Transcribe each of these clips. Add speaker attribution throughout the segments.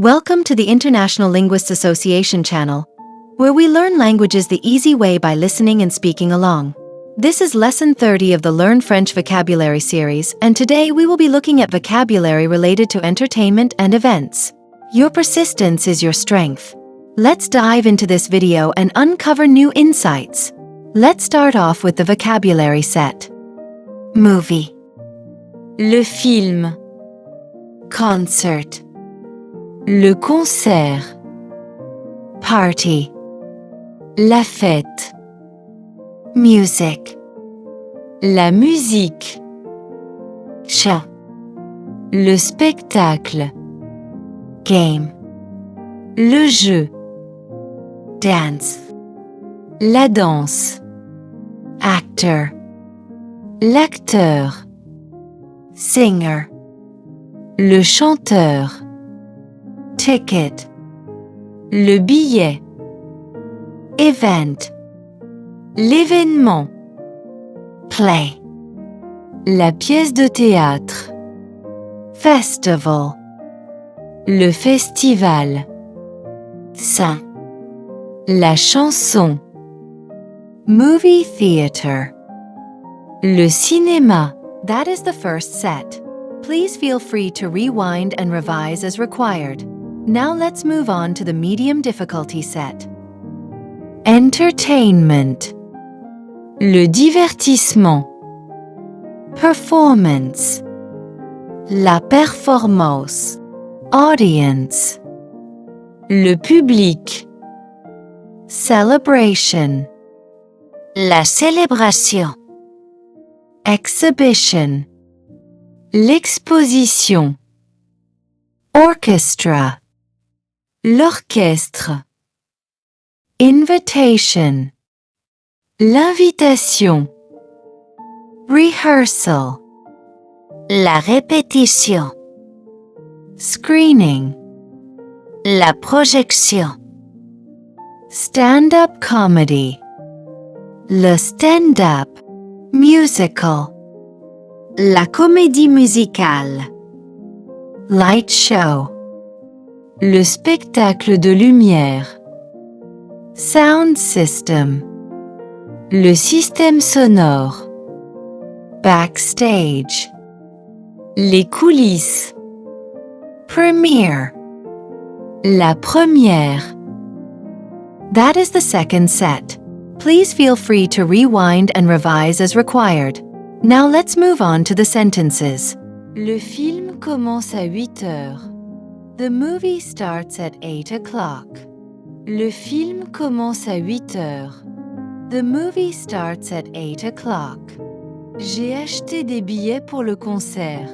Speaker 1: Welcome to the International Linguist Association channel, where we learn languages the easy way by listening and speaking along. This is Lesson 30 of the Learn French Vocabulary series, and today we will be looking at vocabulary related to entertainment and events. Your persistence is your strength. Let's dive into this video and uncover new insights. Let's start off with the vocabulary set. Movie.
Speaker 2: Le film.
Speaker 1: Concert.
Speaker 2: Le concert.
Speaker 1: Party.
Speaker 2: La fête.
Speaker 1: Music.
Speaker 2: La musique.
Speaker 1: Show.
Speaker 2: Le spectacle.
Speaker 1: Game.
Speaker 2: Le jeu.
Speaker 1: Dance.
Speaker 2: La danse.
Speaker 1: Actor.
Speaker 2: L'acteur.
Speaker 1: Singer.
Speaker 2: Le chanteur.
Speaker 1: Ticket.
Speaker 2: Le billet.
Speaker 1: Event.
Speaker 2: L'événement.
Speaker 1: Play.
Speaker 2: La pièce de théâtre.
Speaker 1: Festival.
Speaker 2: Le festival.
Speaker 1: Sing.
Speaker 2: La chanson.
Speaker 1: Movie theater.
Speaker 2: Le cinéma.
Speaker 1: That is the first set. Please feel free to rewind and revise as required. Now let's move on to the medium difficulty set. Entertainment.
Speaker 2: Le divertissement.
Speaker 1: Performance. La performance. Audience.
Speaker 2: Le public.
Speaker 1: Celebration.
Speaker 2: La célébration.
Speaker 1: Exhibition.
Speaker 2: L'exposition.
Speaker 1: Orchestra.
Speaker 2: L'orchestre.
Speaker 1: Invitation.
Speaker 2: L'invitation.
Speaker 1: Rehearsal.
Speaker 2: La répétition.
Speaker 1: Screening.
Speaker 2: La projection.
Speaker 1: Stand-up comedy. Le stand-up. Musical.
Speaker 2: La comédie musicale.
Speaker 1: Light show.
Speaker 2: Le spectacle de lumière.
Speaker 1: Sound system.
Speaker 2: Le système sonore.
Speaker 1: Backstage.
Speaker 2: Les coulisses.
Speaker 1: Premiere.
Speaker 2: La première.
Speaker 1: That is the second set. Please feel free to rewind and revise as required. Now let's move on to the sentences.
Speaker 2: Le film commence à 8 heures.
Speaker 1: The movie starts at 8 o'clock.
Speaker 2: Le film commence à 8 heures.
Speaker 1: The movie starts at 8 o'clock.
Speaker 2: J'ai acheté des billets pour le concert.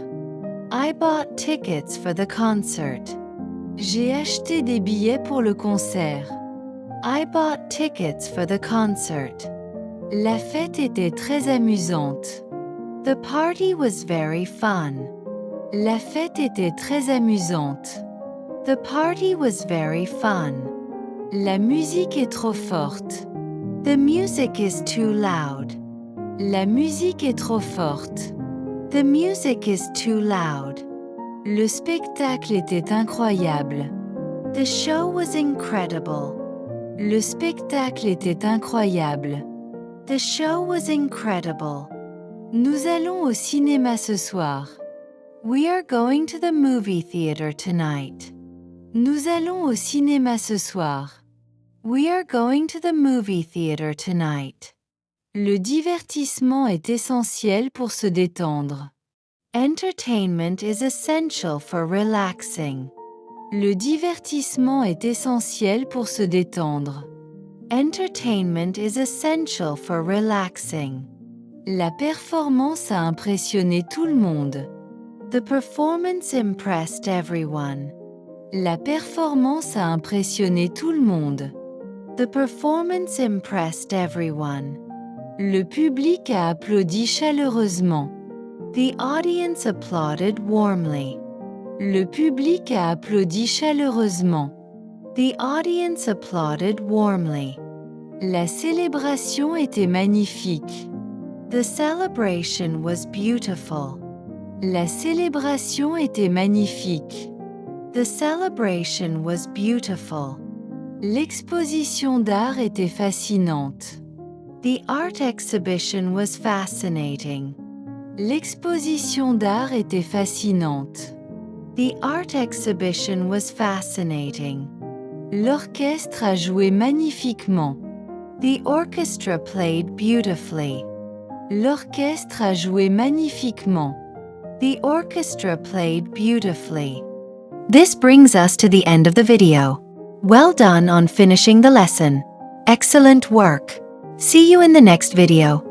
Speaker 1: I bought tickets for the concert.
Speaker 2: J'ai acheté des billets pour le concert.
Speaker 1: I bought tickets for the concert.
Speaker 2: La fête était très amusante.
Speaker 1: The party was very fun.
Speaker 2: La fête était très amusante.
Speaker 1: The party was very fun.
Speaker 2: La musique est trop forte.
Speaker 1: The music is too loud.
Speaker 2: La musique est trop forte.
Speaker 1: The music is too loud.
Speaker 2: Le spectacle était incroyable.
Speaker 1: The show was incredible.
Speaker 2: Le spectacle était incroyable.
Speaker 1: The show was incredible.
Speaker 2: Nous allons au cinéma ce soir.
Speaker 1: We are going to the movie theater tonight.
Speaker 2: Nous allons au cinéma ce soir.
Speaker 1: We are going to the movie theater tonight.
Speaker 2: Le divertissement est essentiel pour se détendre.
Speaker 1: Entertainment is essential for relaxing.
Speaker 2: Le divertissement est essentiel pour se détendre.
Speaker 1: Entertainment is essential for relaxing.
Speaker 2: La performance a impressionné tout le monde.
Speaker 1: The performance impressed everyone.
Speaker 2: La performance a impressionné tout le monde.
Speaker 1: The performance impressed everyone.
Speaker 2: Le public a applaudi chaleureusement.
Speaker 1: The audience applauded warmly.
Speaker 2: Le public a applaudi chaleureusement.
Speaker 1: The audience applauded warmly.
Speaker 2: La célébration était magnifique.
Speaker 1: The celebration was beautiful.
Speaker 2: La célébration était magnifique.
Speaker 1: The celebration was beautiful.
Speaker 2: L'exposition d'art était fascinante.
Speaker 1: The art exhibition was fascinating.
Speaker 2: L'exposition d'art était fascinante.
Speaker 1: The art exhibition was fascinating.
Speaker 2: L'orchestre a joué magnifiquement.
Speaker 1: The orchestra played beautifully.
Speaker 2: L'orchestre a joué magnifiquement.
Speaker 1: The orchestra played beautifully. This brings us to the end of the video. Well done on finishing the lesson. Excellent work. See you in the next video.